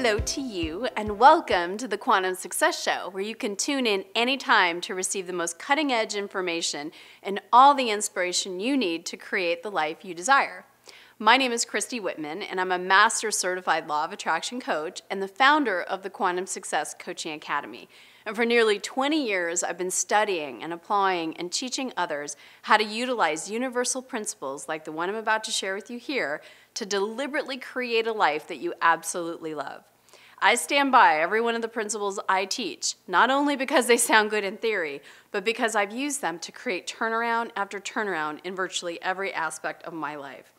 Hello to you, and welcome to the Quantum Success Show, where you can tune in anytime to receive the most cutting-edge information and all the inspiration you need to create the life you desire. My name is Christy Whitman, and I'm a Master Certified Law of Attraction Coach and the founder of the Quantum Success Coaching Academy. And for nearly 20 years, I've been studying and applying and teaching others how to utilize universal principles like the one I'm about to share with you here to deliberately create a life that you absolutely love. I stand by every one of the principles I teach, not only because they sound good in theory, but because I've used them to create turnaround after turnaround in virtually every aspect of my life.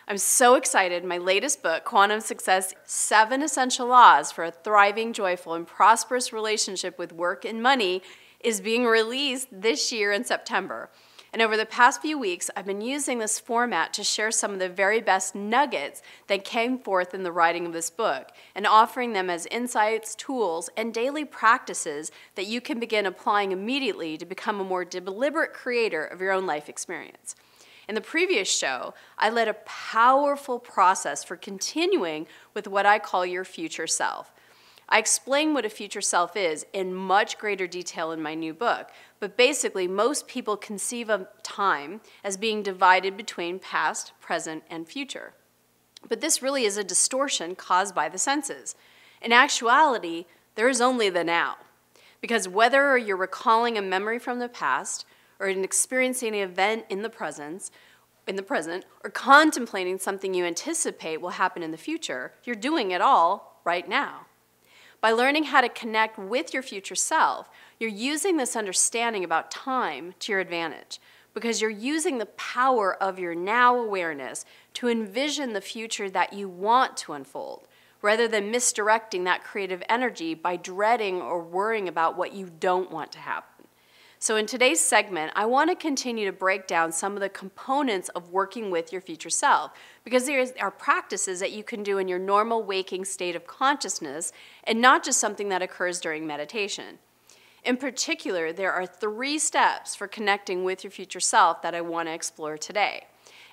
I'm so excited. My latest book, Quantum Success, 7 Essential Laws for a Thriving, Joyful, and Prosperous Relationship with Work and Money, is being released this year in September. And over the past few weeks, I've been using this format to share some of the very best nuggets that came forth in the writing of this book and offering them as insights, tools, and daily practices that you can begin applying immediately to become a more deliberate creator of your own life experience. In the previous show, I led a powerful process for continuing with what I call your future self. I explain what a future self is in much greater detail in my new book, but basically most people conceive of time as being divided between past, present, and future. But this really is a distortion caused by the senses. In actuality, there is only the now, because whether you're recalling a memory from the past, or experiencing an event in the present, or contemplating something you anticipate will happen in the future, you're doing it all right now. By learning how to connect with your future self, you're using this understanding about time to your advantage, because you're using the power of your now awareness to envision the future that you want to unfold, rather than misdirecting that creative energy by dreading or worrying about what you don't want to happen. So in today's segment, I want to continue to break down some of the components of working with your future self, because there are practices that you can do in your normal waking state of consciousness and not just something that occurs during meditation. In particular, there are 3 steps for connecting with your future self that I want to explore today.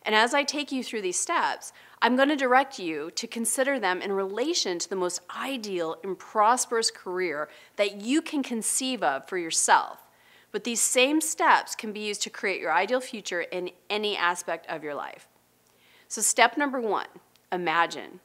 And as I take you through these steps, I'm going to direct you to consider them in relation to the most ideal and prosperous career that you can conceive of for yourself. But these same steps can be used to create your ideal future in any aspect of your life. So step number 1, imagine.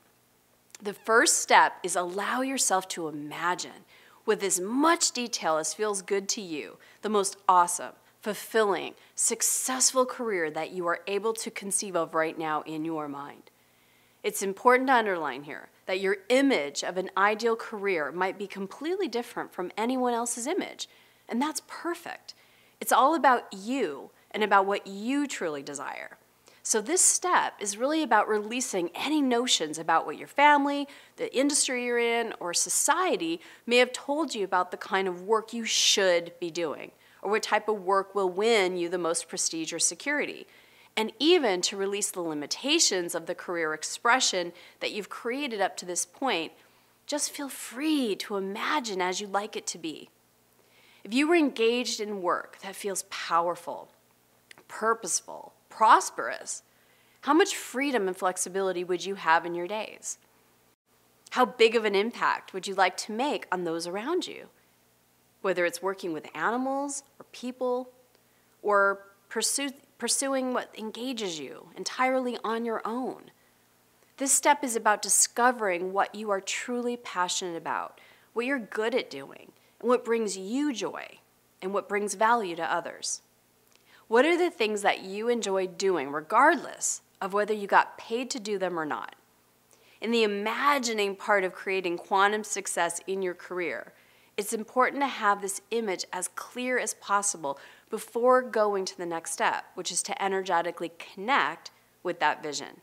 The first step is allow yourself to imagine with as much detail as feels good to you the most awesome, fulfilling, successful career that you are able to conceive of right now in your mind. It's important to underline here that your image of an ideal career might be completely different from anyone else's image. And that's perfect. It's all about you and about what you truly desire. So this step is really about releasing any notions about what your family, the industry you're in, or society may have told you about the kind of work you should be doing, or what type of work will win you the most prestige or security. And even to release the limitations of the career expression that you've created up to this point, just feel free to imagine as you'd like it to be. If you were engaged in work that feels powerful, purposeful, prosperous, how much freedom and flexibility would you have in your days? How big of an impact would you like to make on those around you? Whether it's working with animals or people, or pursuing what engages you entirely on your own. This step is about discovering what you are truly passionate about, what you're good at doing, and what brings you joy, and what brings value to others. What are the things that you enjoy doing, regardless of whether you got paid to do them or not? In the imagining part of creating quantum success in your career, it's important to have this image as clear as possible before going to the next step, which is to energetically connect with that vision.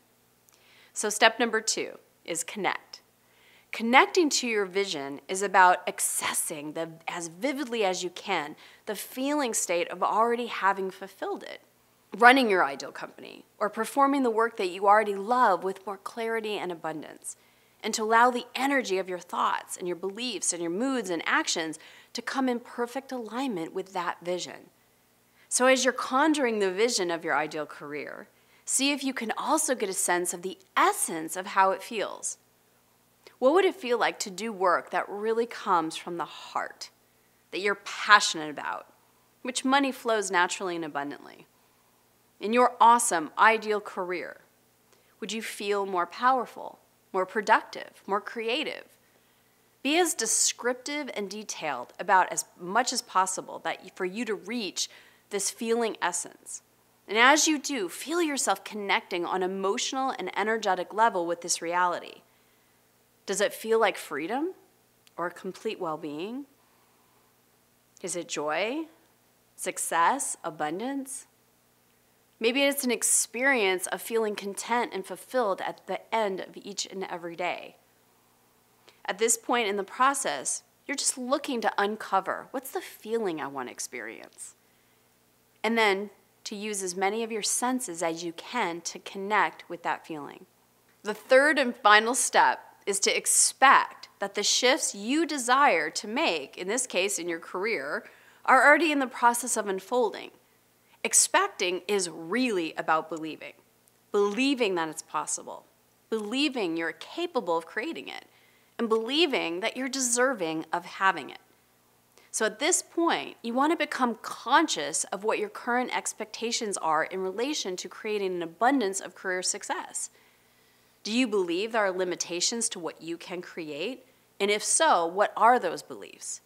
So step number 2 is connect. Connecting to your vision is about accessing as vividly as you can the feeling state of already having fulfilled it, running your ideal company, or performing the work that you already love with more clarity and abundance, and to allow the energy of your thoughts and your beliefs and your moods and actions to come in perfect alignment with that vision. So as you're conjuring the vision of your ideal career, see if you can also get a sense of the essence of how it feels. What would it feel like to do work that really comes from the heart, that you're passionate about, which money flows naturally and abundantly? In your awesome, ideal career, would you feel more powerful, more productive, more creative? Be as descriptive and detailed about as much as possible for you to reach this feeling essence. And as you do, feel yourself connecting on an emotional and energetic level with this reality. Does it feel like freedom or complete well-being? Is it joy, success, abundance? Maybe it's an experience of feeling content and fulfilled at the end of each and every day. At this point in the process, you're just looking to uncover, what's the feeling I want to experience? And then to use as many of your senses as you can to connect with that feeling. The third and final step is to expect that the shifts you desire to make, in this case in your career, are already in the process of unfolding. Expecting is really about believing. Believing that it's possible. Believing you're capable of creating it. And believing that you're deserving of having it. So at this point, you want to become conscious of what your current expectations are in relation to creating an abundance of career success. Do you believe there are limitations to what you can create? And if so, what are those beliefs?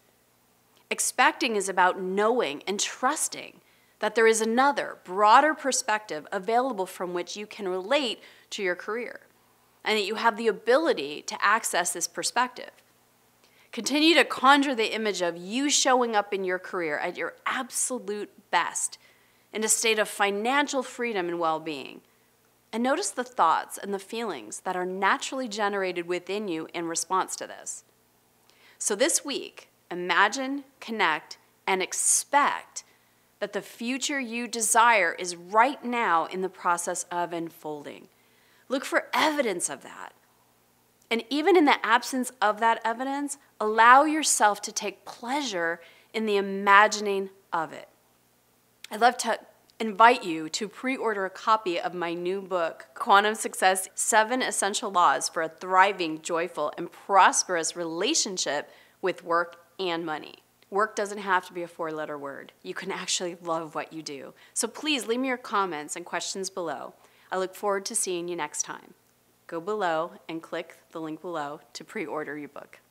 Expecting is about knowing and trusting that there is another, broader perspective available from which you can relate to your career, and that you have the ability to access this perspective. Continue to conjure the image of you showing up in your career at your absolute best, in a state of financial freedom and well-being. And notice the thoughts and the feelings that are naturally generated within you in response to this. So this week, imagine, connect, and expect that the future you desire is right now in the process of unfolding. Look for evidence of that. And even in the absence of that evidence, allow yourself to take pleasure in the imagining of it. I'd love to invite you to pre-order a copy of my new book, Quantum Success: 7 Essential Laws for a Thriving, Joyful, and Prosperous Relationship with Work and Money. Work doesn't have to be a 4-letter word. You can actually love what you do. So please leave me your comments and questions below. I look forward to seeing you next time. Go below and click the link below to pre-order your book.